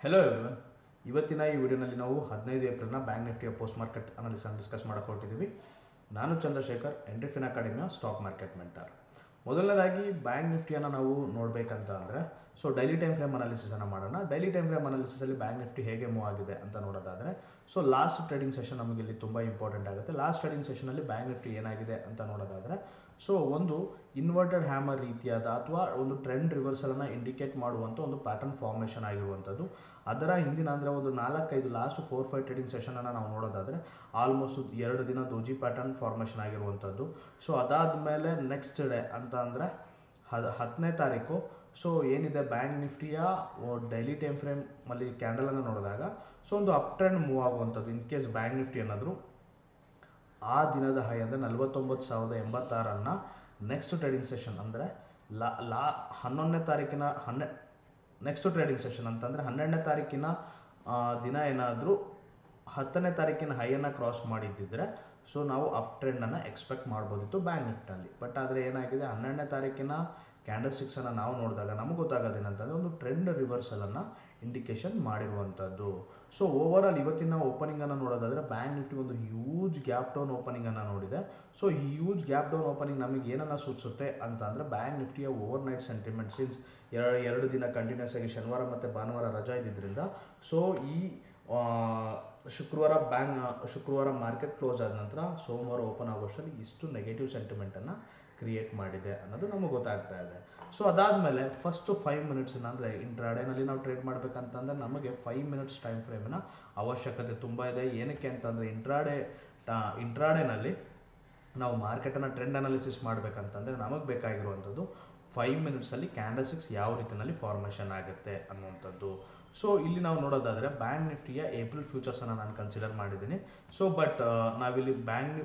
Hello everyone, ಇವತ್ತಿನ ಈ ವಿಡಿಯೋನಲ್ಲಿ ನಾವು 15 ಏಪ್ರಿಲ್ನ ಬ್ಯಾಂಕ್ ನಿಫ್ಟಿಯ ಪೋಸ್ಟ್ ಮಾರ್ಕೆಟ್ ಅನಾಲಿಸಿಸ್ ಡಿಸ್ಕಸ್ ಮಾಡಕ್ಕೆ ಹೊರಟಿದ್ದೀವಿ. ನಾನು ಚಂದ್ರಶೇಖರ್, ಎಂಟ್ರಿಫಿನ್ ಅಕಾಡೆಮಿಯ ಸ್ಟಾಕ್ ಮಾರ್ಕೆಟ್ ಮೆಂಟರ್. ಮೊದಲನೇದಾಗಿ ಬ್ಯಾಂಕ್ ನಿಫ್ಟಿಯನ್ನು ನಾವು ನೋಡಬೇಕಂತ ಅಂದರೆ ಡೈಲಿ ಟೈಮ್ ಫ್ರೇಮ್ ಅನಾಲಿಸಿಸನ್ನು ಮಾಡೋಣ. ಡೈಲಿ ಟೈಮ್ ಫ್ರೇಮ್ ಅನಾಲಿಸಿಸಲ್ಲಿ ಬ್ಯಾಂಕ್ ನಿಫ್ಟಿ ಹೇಗೆ ಮೂವ್ ಆಗಿದೆ ಅಂತ ನೋಡೋದಾದರೆ ಲಾಸ್ಟ್ ಟ್ರೇಡಿಂಗ್ ಸೆಷನ್ ನಮಗೆ ಇಲ್ಲಿ ತುಂಬ ಇಂಪಾರ್ಟೆಂಟ್ ಆಗುತ್ತೆ. ಲಾಸ್ಟ್ ಟ್ರೇಡಿಂಗ್ ಸೆಷನಲ್ಲಿ ಬ್ಯಾಂಕ್ ನಿಫ್ಟಿ ಏನಾಗಿದೆ ಅಂತ ನೋಡೋದಾದರೆ ಒಂದು ಇನ್ವರ್ಟೆಡ್ ಹ್ಯಾಮರ್ ರೀತಿಯಾದ ಅಥವಾ ಒಂದು ಟ್ರೆಂಡ್ ರಿವರ್ಸಲನ್ನು ಇಂಡಿಕೇಟ್ ಮಾಡುವಂಥ ಒಂದು ಪ್ಯಾಟರ್ನ್ ಫಾರ್ಮೇಷನ್ ಆಗಿರುವಂಥದ್ದು. ಅದರ ಹಿಂದಿನ ಅಂದರೆ ಒಂದು 4-5 ಲಾಸ್ಟ್ 4-5 ಟ್ರೇಡಿಂಗ್ ಸೆಷನನ್ನು ನಾವು ನೋಡೋದಾದರೆ ಆಲ್ಮೋಸ್ಟ್ 2 ದಿನ ದೋಜಿ ಪ್ಯಾಟರ್ನ್ ಫಾರ್ಮೇಷನ್ ಆಗಿರುವಂಥದ್ದು. ಅದಾದಮೇಲೆ ನೆಕ್ಸ್ಟ್ ಡೇ ಅಂತ ಅಂದರೆ 10ನೇ ತಾರೀಕು ಏನಿದೆ ಬ್ಯಾಂಕ್ ನಿಫ್ಟಿಯ ಡೈಲಿ ಟೈಮ್ ಫ್ರೇಮಲ್ಲಿ ಕ್ಯಾಂಡಲನ್ನು ನೋಡಿದಾಗ ಒಂದು ಅಪ್ ಟ್ರೆಂಡ್ ಮೂವ್ ಆಗುವಂಥದ್ದು. ಇನ್ ಕೇಸ್ ಬ್ಯಾಂಕ್ ನಿಫ್ಟಿ ಏನಾದರೂ ಆ ದಿನದ ಹೈ ಅಂದರೆ 49,086 ನೆಕ್ಸ್ಟ್ ಟ್ರೇಡಿಂಗ್ ಸೆಷನ್ ಅಂದರೆ 11ನೇ ತಾರೀಕಿನ ನೆಕ್ಸ್ಟ್ ಟ್ರೇಡಿಂಗ್ ಸೆಷನ್ ಅಂತಂದರೆ 12ನೇ ತಾರೀಕಿನ ದಿನ ಏನಾದರೂ 10ನೇ ತಾರೀಕಿನ ಹೈಯನ್ನು ಕ್ರಾಸ್ ಮಾಡಿದ್ದಿದ್ರೆ ನಾವು ಅಪ್ ಟ್ರೆಂಡನ್ನು ಎಕ್ಸ್ಪೆಕ್ಟ್ ಮಾಡ್ಬೋದಿತ್ತು ಬ್ಯಾಂಕ್ ನಿಫ್ಟಿನಲ್ಲಿ. ಬಟ್ ಆದರೆ ಏನಾಗಿದೆ, 12ನೇ ತಾರೀಕಿನ ಕ್ಯಾಂಡಲ್ ಸ್ಟಿಕ್ಸನ್ನು ನಾವು ನೋಡಿದಾಗ ನಮಗೆ ಗೊತ್ತಾಗೋದೇನಂತಂದರೆ ಒಂದು ಟ್ರೆಂಡ್ ರಿವರ್ಸಲನ್ನು ಇಂಡಿಕೇಶನ್ ಮಾಡಿರುವಂಥದ್ದು. ಓವರ್ ಆಲ್ ಇವತ್ತಿನ ಓಪನಿಂಗನ್ನು ನೋಡೋದಾದರೆ ಬ್ಯಾಂಕ್ ನಿಫ್ಟಿ ಒಂದು ಹ್ಯೂಜ್ ಗ್ಯಾಪ್ ಡೌನ್ ಓಪನಿಂಗನ್ನು ನೋಡಿದೆ. ಈ ಹ್ಯೂಜ್ ಗ್ಯಾಪ್ ಡೌನ್ ಓಪನಿಂಗ್ ನಮಗೆ ಏನನ್ನು ಸೂಚಿಸುತ್ತೆ ಅಂತ ಅಂದರೆ ಬ್ಯಾಂಕ್ ನಿಫ್ಟಿಯ ಓವರ್ ನೈಟ್ ಸೆಂಟಿಮೆಂಟ್ ಸಿನ್ಸ್ 2 ದಿನ ಕಂಟಿನ್ಯೂಸ್ ಆಗಿ ಶನಿವಾರ ಮತ್ತು ಭಾನುವಾರ ರಜಾ ಇದ್ದಿದ್ದರಿಂದ ಈ ಶುಕ್ರವಾರ ಮಾರ್ಕೆಟ್ ಕ್ಲೋಸ್ ಆದ ನಂತರ ಸೋಮವಾರ ಓಪನ್ ಆಗೋಷ್ಟರಲ್ಲಿ ಇಷ್ಟು ನೆಗೆಟಿವ್ ಸೆಂಟಿಮೆಂಟನ್ನು ಕ್ರಿಯೇಟ್ ಮಾಡಿದೆ ಅನ್ನೋದು ನಮಗೆ ಗೊತ್ತಾಗ್ತಾ ಇದೆ. ಅದಾದಮೇಲೆ ಫಸ್ಟ್ 5 ಮಿನಿಟ್ಸನ್ನ ಅಂದರೆ ಇಂಟ್ರಾಡೇನಲ್ಲಿ ನಾವು ಟ್ರೇಡ್ ಮಾಡಬೇಕಂತಂದರೆ ನಮಗೆ 5 ಮಿನಿಟ್ಸ್ ಟೈಮ್ ಫ್ರೇಮಿನ ಅವಶ್ಯಕತೆ ತುಂಬ ಇದೆ. ಏನಕ್ಕೆ ಅಂತಂದರೆ ಇಂಟ್ರಾಡೇನಲ್ಲಿ ನಾವು ಮಾರ್ಕೆಟನ್ನು ಟ್ರೆಂಡ್ ಅನಾಲಿಸಿಸ್ ಮಾಡಬೇಕಂತಂದರೆ ನಮಗೆ ಬೇಕಾಗಿರುವಂಥದ್ದು 5 ಮಿನಿಟ್ಸಲ್ಲಿ ಕ್ಯಾಂಡಲ್ ಸ್ಟಿಕ್ಸ್ ಯಾವ ರೀತಿಯಲ್ಲಿ ಫಾರ್ಮೇಷನ್ ಆಗುತ್ತೆ ಅನ್ನುವಂಥದ್ದು. ಇಲ್ಲಿ ನಾವು ನೋಡೋದಾದರೆ ಬ್ಯಾಂಕ್ ನಿಫ್ಟಿಯ ಏಪ್ರಿಲ್ ಫ್ಯೂಚರ್ಸನ್ನು ನಾನು ಕನ್ಸಿಡರ್ ಮಾಡಿದ್ದೀನಿ. ಬಟ್ ನಾವಿಲ್ಲಿ ಬ್ಯಾಂಕ್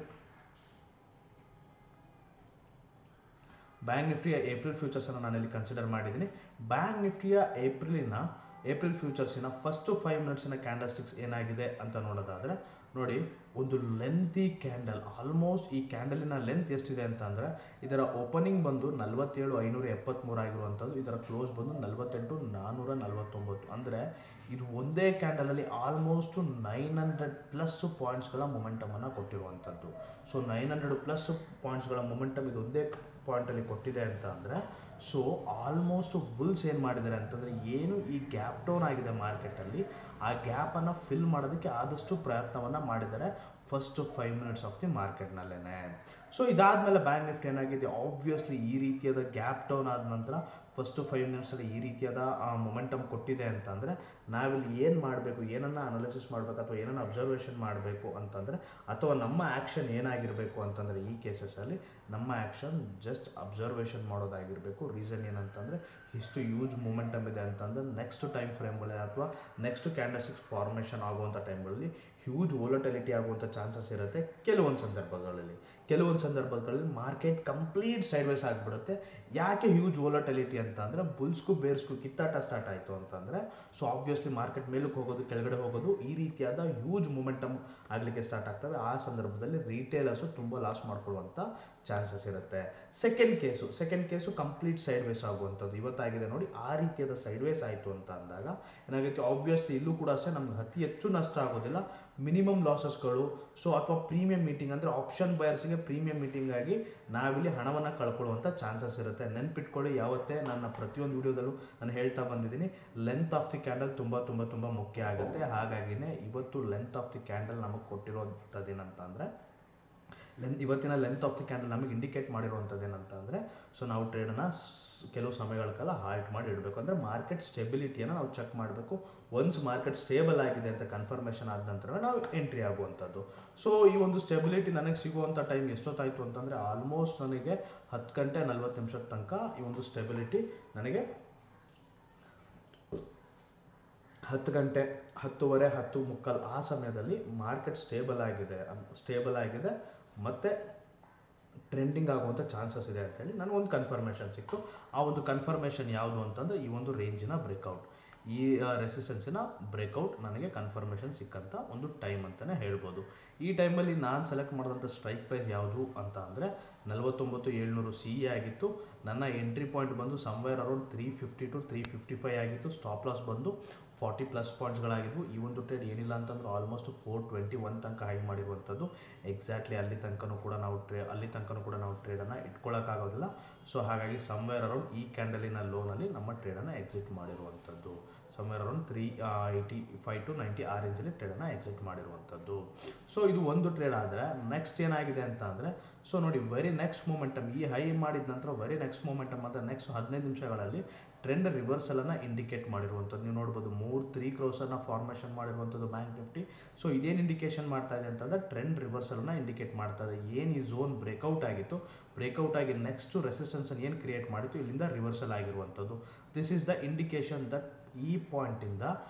ನಿಫ್ಟಿಯ ಏಪ್ರಿಲ್ ಫ್ಯೂಚರ್ಸನ್ನು ನಾನಿಲ್ಲಿ ಕನ್ಸಿಡರ್ ಮಾಡಿದ್ದೀನಿ. ಬ್ಯಾಂಕ್ ನಿಫ್ಟಿಯ ಏಪ್ರಿಲ್ ಫ್ಯೂಚರ್ಸಿನ ಫಸ್ಟ್ 5 ಮಿನಿಟ್ಸಿನ ಕ್ಯಾಂಡಲ್ ಸ್ಟಿಕ್ಸ್ ಏನಾಗಿದೆ ಅಂತ ನೋಡೋದಾದರೆ ನೋಡಿ, ಒಂದು ಲೆಂತಿ ಕ್ಯಾಂಡಲ್. ಆಲ್ಮೋಸ್ಟ್ ಈ ಕ್ಯಾಂಡಲಿನ ಲೆಂತ್ ಎಷ್ಟಿದೆ ಅಂತ ಅಂದರೆ ಇದರ ಓಪನಿಂಗ್ ಬಂದು 47,573 ಆಗಿರುವಂಥದ್ದು, ಇದರ ಕ್ಲೋಸ್ ಬಂದು 48,449. ಅಂದರೆ ಇದು ಒಂದೇ ಕ್ಯಾಂಡಲಲ್ಲಿ ಆಲ್ಮೋಸ್ಟ್ 900+ ಪಾಯಿಂಟ್ಸ್ಗಳ ಮೊಮೆಂಟಮನ್ನು ಕೊಟ್ಟಿರುವಂಥದ್ದು. 900+ ಪಾಯಿಂಟ್ಸ್ಗಳ ಮೊಮೆಂಟಮ್ ಇದು ಒಂದೇ ಪಾಯಿಂಟಲ್ಲಿ ಕೊಟ್ಟಿದೆ ಅಂತ ಅಂದರೆ ಆಲ್ಮೋಸ್ಟ್ ಬುಲ್ಸ್ ಏನು ಮಾಡಿದ್ದಾರೆ ಅಂತಂದರೆ ಏನು ಈ ಗ್ಯಾಪ್ ಡೌನ್ ಆಗಿದೆ ಮಾರ್ಕೆಟಲ್ಲಿ ಆ ಗ್ಯಾಪನ್ನು ಫಿಲ್ ಮಾಡೋದಕ್ಕೆ ಆದಷ್ಟು ಪ್ರಯತ್ನವನ್ನು ಮಾಡಿದ್ದಾರೆ ಫಸ್ಟ್ 5 ಮಿನಿಟ್ಸ್ ಆಫ್ ದಿ ಮಾರ್ಕೆಟ್ನಲ್ಲೇ. ಇದಾದಮೇಲೆ ಬ್ಯಾಂಕ್ ನಿಫ್ಟಿ ಏನಾಗಿದೆ, ಆಬ್ವಿಯಸ್ಲಿ ಈ ರೀತಿಯಾದ ಗ್ಯಾಪ್ ಡೌನ್ ಆದ ನಂತರ ಫಸ್ಟ್ 5 ಮಿನಿಟ್ಸಲ್ಲಿ ಈ ರೀತಿಯಾದ ಮೊಮೆಂಟಮ್ ಕೊಟ್ಟಿದೆ ಅಂತಂದರೆ ನಾವಿಲ್ಲಿ ಏನು ಮಾಡಬೇಕು, ಏನನ್ನು ಅನಾಲಿಸಿಸ್ ಮಾಡಬೇಕು ಅಥವಾ ಏನನ್ನು ಅಬ್ಸರ್ವೇಷನ್ ಮಾಡಬೇಕು ಅಂತಂದರೆ ಅಥವಾ ನಮ್ಮ ಆ್ಯಕ್ಷನ್ ಏನಾಗಿರಬೇಕು ಅಂತಂದರೆ ಈ ಕೇಸಸಲ್ಲಿ ನಮ್ಮ ಆ್ಯಕ್ಷನ್ ಜಸ್ಟ್ ಅಬ್ಸರ್ವೇಷನ್ ಮಾಡೋದಾಗಿರಬೇಕು. ರೀಸನ್ ಏನಂತಂದರೆ ಇಷ್ಟು ಯೂಜ್ ಮೂಮೆಂಟಮ್ ಇದೆ ಅಂತಂದರೆ ನೆಕ್ಸ್ಟ್ ಟೈಮ್ ಫ್ರೇಮ್ಗಳಲ್ಲಿ ಅಥವಾ ನೆಕ್ಸ್ಟ್ ಕ್ಯಾಂಡಲ್ ಸ್ಟಿಕ್ಸ್ ಫಾರ್ಮೇಷನ್ ಆಗುವಂಥ ಟೈಮ್ಗಳಲ್ಲಿ ಹ್ಯೂಜ್ ವೋಲಟಿಲಿಟಿ ಆಗುವಂಥ ಚಾನ್ಸಸ್ ಇರುತ್ತೆ. ಕೆಲವೊಂದು ಸಂದರ್ಭಗಳಲ್ಲಿ ಮಾರ್ಕೆಟ್ ಕಂಪ್ಲೀಟ್ ಸೈಡ್ವೇಸ್ ಆಗಿಬಿಡುತ್ತೆ. ಯಾಕೆ ಹ್ಯೂಜ್ ವೋಲಟಿಲಿಟಿ ಅಂತ ಅಂದರೆ ಬುಲ್ಸ್ಗೂ ಬೇರ್ಸ್ಗೂ ಕಿತ್ತಾಟ ಸ್ಟಾರ್ಟ್ ಆಯಿತು ಅಂತಂದರೆ ಆಬ್ವಿಯಸ್ಲಿ ಮಾರ್ಕೆಟ್ ಮೇಲಕ್ಕೆ ಹೋಗೋದು ಕೆಳಗಡೆ ಹೋಗೋದು ಈ ರೀತಿಯಾದ ಹ್ಯೂಜ್ ಮೂಮೆಂಟಮ್ ಆಗಲಿಕ್ಕೆ ಸ್ಟಾರ್ಟ್ ಆಗ್ತವೆ. ಆ ಸಂದರ್ಭದಲ್ಲಿ ರಿಟೇಲರ್ಸು ತುಂಬ ಲಾಸ್ ಮಾಡ್ಕೊಳ್ಳುವಂಥ ಚಾನ್ಸಸ್ ಇರುತ್ತೆ. ಸೆಕೆಂಡ್ ಕೇಸು ಕಂಪ್ಲೀಟ್ ಸೈಡ್ವೇಸ್ ಆಗುವಂಥದ್ದು ಇವತ್ತಾಗಿದೆ ನೋಡಿ. ಆ ರೀತಿಯಾದ ಸೈಡ್ವೇಸ್ ಆಯಿತು ಅಂತ ಅಂದಾಗ ಏನಾಗುತ್ತೆ, ಆಬ್ವಿಯಸ್ಲಿ ಇಲ್ಲೂ ಕೂಡ ಅಷ್ಟೇ ನಮ್ಗೆ ಅತಿ ಹೆಚ್ಚು ನಷ್ಟ ಆಗೋದಿಲ್ಲ, ಮಿನಿಮಮ್ ಲಾಸಸ್ಗಳು. ಅಥವಾ ಪ್ರೀಮಿಯಂ ಮೀಟಿಂಗ್ ಅಂದರೆ ಆಪ್ಷನ್ ಬಯರ್ಸ್ಗೆ ಪ್ರೀಮಿಯಂ ಮೀಟಿಂಗ್ ಆಗಿ ನಾವಿಲ್ಲಿ ಹಣವನ್ನು ಕಳ್ಕೊಳ್ಳುವಂಥ ಚಾನ್ಸಸ್ ಇರುತ್ತೆ. ನೆನ್ಪಿಟ್ಕೊಳ್ಳಿ, ಯಾವತ್ತೇ ನನ್ನ ಪ್ರತಿಯೊಂದು ವಿಡಿಯೋದಲ್ಲೂ ನಾನು ಹೇಳ್ತಾ ಬಂದಿದ್ದೀನಿ, ಲೆಂತ್ ಆಫ್ ದಿ ಕ್ಯಾಂಡಲ್ ತುಂಬ ತುಂಬ ತುಂಬ ಮುಖ್ಯ ಆಗುತ್ತೆ. ಹಾಗಾಗಿನೇ ಇವತ್ತು ಲೆಂತ್ ಆಫ್ ದಿ ಕ್ಯಾಂಡಲ್ ನಮಗೆ ಕೊಟ್ಟಿರೋಂಥದ್ದೇನಂತ ಅಂದರೆ ಇವತ್ತಿನ ಲೆಂತ್ ಆಫ್ ದಿ ಕ್ಯಾಂಡಲ್ ನಮಗೆ ಇಂಡಿಕೇಟ್ ಮಾಡಿರುವಂಥದ್ದು ಏನಂತ ಅಂದರೆ ನಾವು ಟ್ರೇಡನ್ನು ಕೆಲವು ಸಮಯಗಳ ಕಾಲ ಹಾಲ್ಟ್ ಮಾಡಿ ಇಡಬೇಕು. ಅಂದರೆ ಮಾರ್ಕೆಟ್ ಸ್ಟೆಬಿಲಿಟಿಯನ್ನು ನಾವು ಚೆಕ್ ಮಾಡಬೇಕು. ಒನ್ಸ್ ಮಾರ್ಕೆಟ್ ಸ್ಟೇಬಲ್ ಆಗಿದೆ ಅಂತ ಕನ್ಫರ್ಮೇಷನ್ ಆದ ನಂತರ ನಾವು ಎಂಟ್ರಿ ಆಗುವಂಥದ್ದು. ಈ ಒಂದು ಸ್ಟೆಬಿಲಿಟಿ ನನಗೆ ಸಿಗುವಂಥ ಟೈಮ್ ಎಷ್ಟೊತ್ತಾಯಿತು ಅಂತಂದರೆ ಆಲ್ಮೋಸ್ಟ್ ನನಗೆ 10 ಗಂಟೆ 40 ನಿಮಿಷದ ತನಕ ಈ ಒಂದು ಸ್ಟೆಬಿಲಿಟಿ ನನಗೆ 10 ಗಂಟೆ 10:30 10:45 ಆ ಸಮಯದಲ್ಲಿ ಮಾರ್ಕೆಟ್ ಸ್ಟೇಬಲ್ ಆಗಿದೆ ಮತ್ತು ಟ್ರೆಂಡಿಂಗ್ ಆಗುವಂಥ ಚಾನ್ಸಸ್ ಇದೆ ಅಂತೇಳಿ ನನಗೊಂದು ಕನ್ಫರ್ಮೇಷನ್ ಸಿಕ್ತು. ಆ ಒಂದು ಕನ್ಫರ್ಮೇಷನ್ ಯಾವುದು ಅಂತಂದರೆ ಈ ಒಂದು ರೇಂಜಿನ ಬ್ರೇಕ್ಔಟ್, ಈ ರೆಸಿಸ್ಟೆನ್ಸಿನ ಬ್ರೇಕ್ಔಟ್ ನನಗೆ ಕನ್ಫರ್ಮೇಷನ್ ಸಿಕ್ಕಂಥ ಒಂದು ಟೈಮ್ ಅಂತಲೇ ಹೇಳ್ಬೋದು. ಈ ಟೈಮಲ್ಲಿ ನಾನು ಸೆಲೆಕ್ಟ್ ಮಾಡಿದಂಥ ಸ್ಟ್ರೈಕ್ ಪ್ರೈಸ್ ಯಾವುದು ಅಂತ ಅಂದರೆ 49,700 ಸಿ ಇ ಆಗಿತ್ತು. ನನ್ನ ಎಂಟ್ರಿ ಪಾಯಿಂಟ್ ಬಂದು ಸಮ್ವೇರ್ ಅರೌಂಡ್ 350 to 355 ಆಗಿತ್ತು. ಸ್ಟಾಪ್ ಲಾಸ್ ಬಂದು 40 ಪ್ಲಸ್ ಪಾಯಿಂಟ್ಸ್ಗಳಾಗಿದ್ವು. ಈ ಒಂದು ಟ್ರೇಡ್ ಏನಿಲ್ಲ ಅಂತಂದ್ರೆ ಆಲ್ಮೋಸ್ಟ್ 421 ತನಕ ಹೈ ಮಾಡಿರುವಂಥದ್ದು. ಎಕ್ಸಾಕ್ಟ್ಲಿ ಅಲ್ಲಿ ತನಕನೂ ಕೂಡ ನಾವು ಟ್ರೇಡನ್ನು ಇಟ್ಕೊಳ್ಳೋಕ್ಕಾಗೋದಿಲ್ಲ. ಸೊ ಹಾಗಾಗಿ ಸಮ್ವೇರ್ ಅರೌಂಡ್ ಈ ಕ್ಯಾಂಡಲಿನ ಲೋನಲ್ಲಿ ನಮ್ಮ ಟ್ರೇಡನ್ನು ಎಕ್ಸಿಟ್ ಮಾಡಿರುವಂಥದ್ದು. ಸಮ್ವೇರ್ ಅರೌಂಡ್ 385 to 90 ಆ ರೇಂಜಲ್ಲಿ ಟ್ರೇಡನ್ನು ಎಕ್ಸಿಟ್ ಮಾಡಿರುವಂಥದ್ದು. ಸೊ ಇದು ಒಂದು ಟ್ರೇಡ್ ಆದರೆ ನೆಕ್ಸ್ಟ್ ಏನಾಗಿದೆ ಅಂತ ಅಂದರೆ, ಸೊ ನೋಡಿ ವೆರಿ ನೆಕ್ಸ್ಟ್ ಮೂಮೆಂಟಮ್ ಈ ಹೈ ಮಾಡಿದ ನಂತರ ವೆರಿ ನೆಕ್ಸ್ಟ್ ಮೂಮೆಂಟಮ್ ಅಂದರೆ ನೆಕ್ಸ್ಟ್ 15 ನಿಮಿಷಗಳಲ್ಲಿ ಟ್ರೆಂಡ್ ರಿವರ್ಸಲನ್ನು ಇಂಡಿಕೇಟ್ ಮಾಡಿರುವಂಥದ್ದು. ನೀವು ನೋಡ್ಬೋದು 3 ಕ್ರೋಸನ್ನು ಫಾರ್ಮೇಷನ್ ಮಾಡಿರುವಂಥದ್ದು ಬ್ಯಾಂಕ್ ನಿಫ್ಟಿ. ಸೊ ಇದೇನು ಇಂಡಿಕೇಶನ್ ಮಾಡ್ತಾ ಇದೆ ಅಂತಂದರೆ ಟ್ರೆಂಡ್ ರಿವರ್ಸಲನ್ನು ಇಂಡಿಕೇಟ್ ಮಾಡ್ತಾ ಇದೆ. ಏನು ಈ ಝೋನ್ ಬ್ರೇಕೌಟ್ ಆಗಿತ್ತು, ಬ್ರೇಕೌಟ್ ಆಗಿ ನೆಕ್ಸ್ಟ್ ರೆಸಿಸ್ಟೆನ್ಸನ್ನು ಏನು ಕ್ರಿಯೇಟ್ ಮಾಡಿತ್ತು, ಇಲ್ಲಿಂದ ರಿವರ್ಸಲ್ ಆಗಿರುವಂಥದ್ದು. This is the indication that ಈ ಪಾಯಿಂಟಿಂದ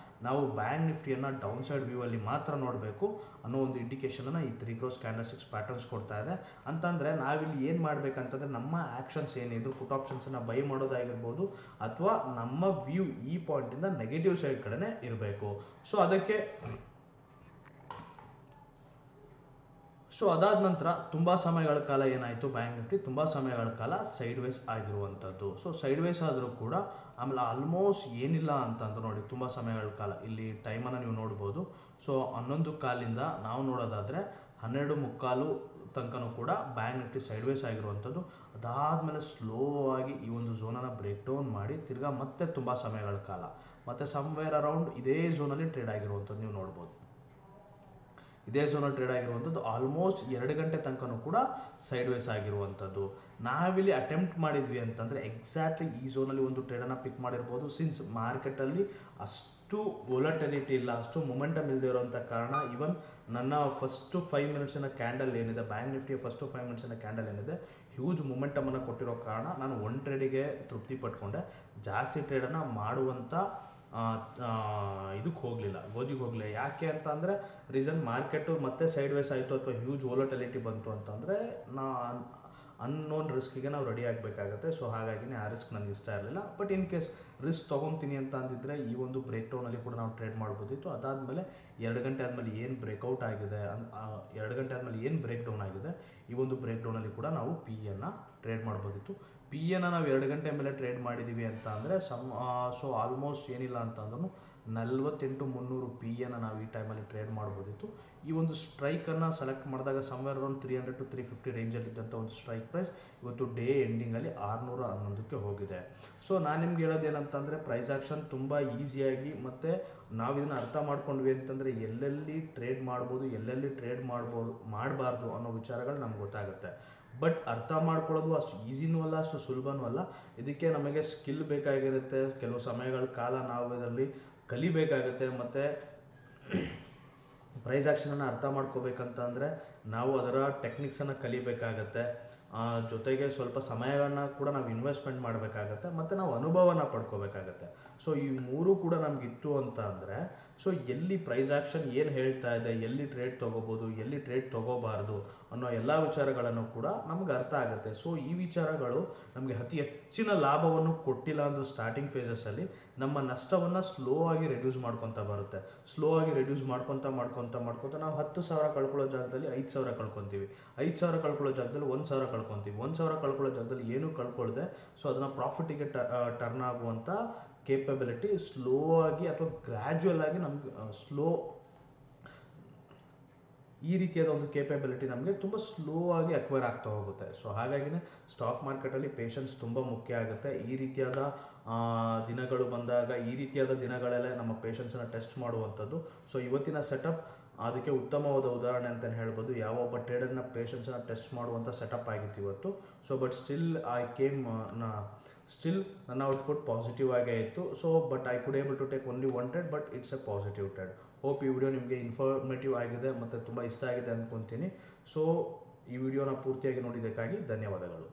ನಾವು ಬ್ಯಾಂಕ್ ನಿಫ್ಟಿಯನ್ನು ಡೌನ್ ಸೈಡ್ ವ್ಯೂ ಅಲ್ಲಿ ಮಾತ್ರ ನೋಡಬೇಕು ಅನ್ನೋ ಒಂದು ಇಂಡಿಕೇಶನನ್ನು ಈ 3 ಕ್ರೋಸ್ ಕ್ಯಾಂಡಲ್ಸ್ಟಿಕ್ಸ್ ಪ್ಯಾಟರ್ನ್ಸ್ ಕೊಡ್ತಾ ಇದೆ. ಅಂತಂದರೆ ನಾವಿಲ್ಲಿ ಏನು ಮಾಡಬೇಕಂತಂದರೆ ನಮ್ಮ ಆ್ಯಕ್ಷನ್ಸ್ ಏನಿದ್ರು ಪುಟ್ ಆಪ್ಷನ್ಸನ್ನು ಬೈ ಮಾಡೋದಾಗಿರ್ಬೋದು ಅಥವಾ ನಮ್ಮ ವ್ಯೂ ಈ ಪಾಯಿಂಟಿಂದ ನೆಗೆಟಿವ್ ಸೈಡ್ ಕಡೆನೇ ಇರಬೇಕು. ಸೊ ಅದಾದ ನಂತರ ತುಂಬ ಸಮಯಗಳ ಕಾಲ ಏನಾಯಿತು, ಬ್ಯಾಂಕ್ ನಿಫ್ಟಿ ತುಂಬ ಸಮಯಗಳ ಕಾಲ ಸೈಡ್ ವೇಸ್ ಆಗಿರುವಂಥದ್ದು. ಸೊ ಸೈಡ್ ವೇಸ್ ಆದರೂ ಕೂಡ ಆಮೇಲೆ ಆಲ್ಮೋಸ್ಟ್ ಏನಿಲ್ಲ ಅಂತಂದ್ರೆ ನೋಡಿ ತುಂಬ ಸಮಯಗಳ ಕಾಲ ಇಲ್ಲಿ ಟೈಮನ್ನು ನೀವು ನೋಡ್ಬೋದು. ಸೊ 11 ಕಾಲಿಂದ ನಾವು ನೋಡೋದಾದರೆ 12:15 ತನಕನೂ ಕೂಡ ಬ್ಯಾಂಕ್ ನಿಫ್ಟಿ ಸೈಡ್ ವೇಸ್ ಆಗಿರುವಂಥದ್ದು. ಅದಾದಮೇಲೆ ಸ್ಲೋ ಆಗಿ ಈ ಒಂದು ಝೋನನ್ನು ಬ್ರೇಕ್ ಡೌನ್ ಮಾಡಿ ತಿರ್ಗಾ ಮತ್ತೆ ತುಂಬ ಸಮಯಗಳ ಕಾಲ ಮತ್ತು ಸಮ್ವೇರ್ ಅರೌಂಡ್ ಇದೇ ಝೋನಲ್ಲಿ ಟ್ರೇಡ್ ಆಗಿರುವಂಥದ್ದು ನೀವು ನೋಡ್ಬೋದು. ಇದೇ ಝೋನಲ್ಲಿ ಟ್ರೇಡ್ ಆಗಿರುವಂಥದ್ದು ಆಲ್ಮೋಸ್ಟ್ 2 ಗಂಟೆ ತನಕನೂ ಕೂಡ ಸೈಡ್ ವೇಸ್ ಆಗಿರುವಂಥದ್ದು. ನಾವಿಲ್ಲಿ ಅಟೆಂಪ್ಟ್ ಮಾಡಿದ್ವಿ ಅಂತಂದರೆ ಎಕ್ಸಾಕ್ಟ್ಲಿ ಈ ಝೋನಲ್ಲಿ ಒಂದು ಟ್ರೇಡನ್ನು ಪಿಕ್ ಮಾಡಿರ್ಬೋದು. ಸಿನ್ಸ್ ಮಾರ್ಕೆಟಲ್ಲಿ ಅಷ್ಟು ವೊಲಟಿಲಿಟಿ ಇಲ್ಲ, ಅಷ್ಟು ಮೊಮೆಂಟಮ್ ಇಲ್ಲದೆ ಇರೋಂಥ ಕಾರಣ ಈವನ್ ನನ್ನ ಫಸ್ಟು 5 ಮಿನಿಟ್ಸಿನ ಕ್ಯಾಂಡಲ್ ಏನಿದೆ, ಬ್ಯಾಂಕ್ ನಿಫ್ಟಿಯ ಫಸ್ಟು 5 ಮಿನಿಟ್ಸಿನ ಕ್ಯಾಂಡಲ್ ಏನಿದೆ ಹ್ಯೂಜ್ ಮೊಮೆಂಟಮನ್ನು ಕೊಟ್ಟಿರೋ ಕಾರಣ ನಾನು ಒಂದು ಟ್ರೇಡಿಗೆ ತೃಪ್ತಿ ಪಟ್ಕೊಂಡೆ. ಜಾಸ್ತಿ ಟ್ರೇಡನ್ನು ಮಾಡುವಂಥ ಇದಕ್ಕೆ ಹೋಗಲಿಲ್ಲ, ಗೋಜಿಗೆ ಹೋಗಲಿಲ್ಲ. ಯಾಕೆ ಅಂತ ಅಂದರೆ ರೀಸನ್ ಮಾರ್ಕೆಟು ಮತ್ತೆ ಸೈಡ್ ವೇಸ್ ಆಯಿತು ಅಥವಾ ಹ್ಯೂಜ್ ವೊಲಟಿಲಿಟಿ ಬಂತು ಅಂತಂದರೆ ಅನ್ನೋನ್ ರಿಸ್ಕಿಗೆ ನಾವು ರೆಡಿ ಆಗಬೇಕಾಗತ್ತೆ. ಸೊ ಹಾಗಾಗಿನೇ ಆ ರಿಸ್ಕ್ ನನಗೆ ಇಷ್ಟ ಇರಲಿಲ್ಲ. ಬಟ್ ಇನ್ ಕೇಸ್ ರಿಸ್ಕ್ ತೊಗೊತೀನಿ ಅಂತ ಅಂದಿದ್ದರೆ ಈ ಒಂದು ಬ್ರೇಕ್ ಡೌನಲ್ಲಿ ಕೂಡ ನಾವು ಟ್ರೇಡ್ ಮಾಡ್ಬೋದಿತ್ತು. ಅದಾದಮೇಲೆ 2 ಗಂಟೆ ಆದಮೇಲೆ ಏನು ಬ್ರೇಕೌಟ್ ಆಗಿದೆ 2 ಗಂಟೆ ಆದಮೇಲೆ ಏನು ಬ್ರೇಕ್ ಡೌನ್ ಆಗಿದೆ ಈ ಒಂದು ಬ್ರೇಕ್ ಡೌನಲ್ಲಿ ಕೂಡ ನಾವು ಪಿ ಎನ್ನು ಟ್ರೇಡ್ ಮಾಡ್ಬೋದಿತ್ತು. ಪಿ ಎನ್ನು ನಾವು 2 ಗಂಟೆ ಮೇಲೆ ಟ್ರೇಡ್ ಮಾಡಿದ್ದೀವಿ ಅಂತ ಅಂದರೆ ಸೊ ಆಲ್ಮೋಸ್ಟ್ ಏನಿಲ್ಲ ಅಂತಂದ್ರೂ 48,300 ಪಿ ಎನ್ನು ನಾವು ಈ ಟೈಮಲ್ಲಿ ಟ್ರೇಡ್ ಮಾಡ್ಬೋದಿತ್ತು. ಈ ಒಂದು ಸ್ಟ್ರೈಕನ್ನು ಸೆಲೆಕ್ಟ್ ಮಾಡಿದಾಗ ಸಮ್ವೇರ್ ಅರೌಂಡ್ 300 to 350 ರೇಂಜಲ್ಲಿ ಇದ್ದಂಥ ಒಂದು ಸ್ಟ್ರೈಕ್ ಪ್ರೈಸ್ ಇವತ್ತು ಡೇ ಎಂಡಿಂಗಲ್ಲಿ 611ಕ್ಕೆ ಹೋಗಿದೆ. ಸೊ ನಾನು ನಿಮ್ಗೆ ಹೇಳೋದೇನಂತಂದರೆ ಪ್ರೈಸ್ ಆ್ಯಕ್ಷನ್ ತುಂಬ ಈಸಿಯಾಗಿ ಮತ್ತು ನಾವು ಇದನ್ನು ಅರ್ಥ ಮಾಡ್ಕೊಂಡ್ವಿ ಅಂತಂದರೆ ಎಲ್ಲೆಲ್ಲಿ ಟ್ರೇಡ್ ಮಾಡ್ಬೋದು, ಎಲ್ಲೆಲ್ಲಿ ಟ್ರೇಡ್ ಮಾಡಬಾರ್ದು ಅನ್ನೋ ವಿಚಾರಗಳು ನಮ್ಗೆ ಗೊತ್ತಾಗುತ್ತೆ. ಬಟ್ ಅರ್ಥ ಮಾಡ್ಕೊಳ್ಳೋದು ಅಷ್ಟು ಈಸಿನೂ ಅಲ್ಲ, ಅಷ್ಟು ಸುಲಭನೂ ಅಲ್ಲ. ಇದಕ್ಕೆ ನಮಗೆ ಸ್ಕಿಲ್ ಬೇಕಾಗಿರುತ್ತೆ, ಕೆಲವು ಸಮಯಗಳ ಕಾಲ ನಾವು ಇದರಲ್ಲಿ ಕಲಿಬೇಕಾಗುತ್ತೆ. ಮತ್ತು ಪ್ರೈಸ್ ಆ್ಯಕ್ಷನನ್ನು ಅರ್ಥ ಮಾಡ್ಕೋಬೇಕಂತಂದರೆ ನಾವು ಅದರ ಟೆಕ್ನಿಕ್ಸನ್ನು ಕಲಿಬೇಕಾಗತ್ತೆ. ಜೊತೆಗೆ ಸ್ವಲ್ಪ ಸಮಯವನ್ನು ಕೂಡ ನಾವು ಇನ್ವೆಸ್ಟ್ಮೆಂಟ್ ಮಾಡಬೇಕಾಗತ್ತೆ ಮತ್ತು ನಾವು ಅನುಭವನ ಪಡ್ಕೋಬೇಕಾಗತ್ತೆ. ಸೊ ಈ ಮೂರು ಕೂಡ ನಮಗಿತ್ತು ಅಂತ ಅಂದರೆ ಸೊ ಎಲ್ಲಿ ಪ್ರೈಸ್ ಆ್ಯಕ್ಷನ್ ಏನು ಹೇಳ್ತಾ ಇದೆ, ಎಲ್ಲಿ ಟ್ರೇಡ್ ತೊಗೋಬೋದು, ಎಲ್ಲಿ ಟ್ರೇಡ್ ತೊಗೋಬಾರ್ದು ಅನ್ನೋ ಎಲ್ಲ ವಿಚಾರಗಳನ್ನು ಕೂಡ ನಮ್ಗೆ ಅರ್ಥ ಆಗುತ್ತೆ. ಸೊ ಈ ವಿಚಾರಗಳು ನಮಗೆ ಅತಿ ಹೆಚ್ಚಿನ ಲಾಭವನ್ನು ಕೊಟ್ಟಿಲ್ಲ ಅಂದರೆ ಸ್ಟಾರ್ಟಿಂಗ್ ಫೇಸಸಲ್ಲಿ ನಮ್ಮ ನಷ್ಟವನ್ನು ಸ್ಲೋ ಆಗಿ ರೆಡ್ಯೂಸ್ ಮಾಡ್ಕೊತಾ ಬರುತ್ತೆ. ಸ್ಲೋ ಆಗಿ ರೆಡ್ಯೂಸ್ ಮಾಡ್ಕೊತಾ ನಾವು 10,000 ಕಳ್ಕೊಳ್ಳೋ ಜಾಗದಲ್ಲಿ 5,000 ಕಳ್ಕೊತೀವಿ, 5,000 ಕಳ್ಕೊಳ್ಳೋ ಜಾಗದಲ್ಲಿ 1,000 ಕಳ್ಕೊತೀವಿ, 1,000 ಕಳ್ಕೊಳ್ಳೋ ಜಾಗದಲ್ಲಿ ಏನೂ ಕಳ್ಕೊಳ್ಳದೆ ಸೊ ಅದನ್ನು ಪ್ರಾಫಿಟಿಗೆ ಟರ್ನ್ ಆಗುವಂಥ ಕೇಪಬಿಲಿಟಿ ಸ್ಲೋ ಆಗಿ ಅಥವಾ ಗ್ರ್ಯಾಜುವಲ್ ಆಗಿ ನಮ್ಗೆ ಈ ರೀತಿಯಾದ ಒಂದು ಕೇಪಬಿಲಿಟಿ ನಮಗೆ ತುಂಬ ಸ್ಲೋ ಆಗಿ ಅಕ್ವೈರ್ ಆಗ್ತಾ ಹೋಗುತ್ತೆ. ಸೊ ಹಾಗಾಗಿನೇ ಸ್ಟಾಕ್ ಮಾರ್ಕೆಟಲ್ಲಿ ಪೇಷನ್ಸ್ ತುಂಬ ಮುಖ್ಯ ಆಗುತ್ತೆ. ಈ ರೀತಿಯಾದ ದಿನಗಳು ಬಂದಾಗ ಈ ರೀತಿಯಾದ ದಿನಗಳಲ್ಲೇ ನಮ್ಮ ಪೇಷನ್ಸನ್ನು ಟೆಸ್ಟ್ ಮಾಡುವಂಥದ್ದು. ಸೊ ಇವತ್ತಿನ ಸೆಟಪ್ ಅದಕ್ಕೆ ಉತ್ತಮವಾದ ಉದಾಹರಣೆ ಅಂತಲೇ ಹೇಳ್ಬೋದು. ಯಾವೊಬ್ಬ ಟ್ರೇಡರ್ನ ಪೇಷನ್ಸನ್ನು ಟೆಸ್ಟ್ ಮಾಡುವಂಥ ಸೆಟಪ್ ಆಗಿತ್ತು ಇವತ್ತು. ಸೊ ಬಟ್ ಸ್ಟಿಲ್ ನನ್ನ ಔಟ್ಪುಟ್ ಪಾಸಿಟಿವ್ ಆಗೇ ಇತ್ತು. So but I could able to take only 1 trade, but it's a positive trade. Hope ಈ ವಿಡಿಯೋ ನಿಮಗೆ ಇನ್ಫಾರ್ಮೇಟಿವ್ ಆಗಿದೆ ಮತ್ತು ತುಂಬ ಇಷ್ಟ ಆಗಿದೆ ಅಂದ್ಕೊತೀನಿ. ಸೊ ಈ ವಿಡಿಯೋನ ಪೂರ್ತಿಯಾಗಿ ನೋಡಿದ್ದಕ್ಕಾಗಿ ಧನ್ಯವಾದಗಳು.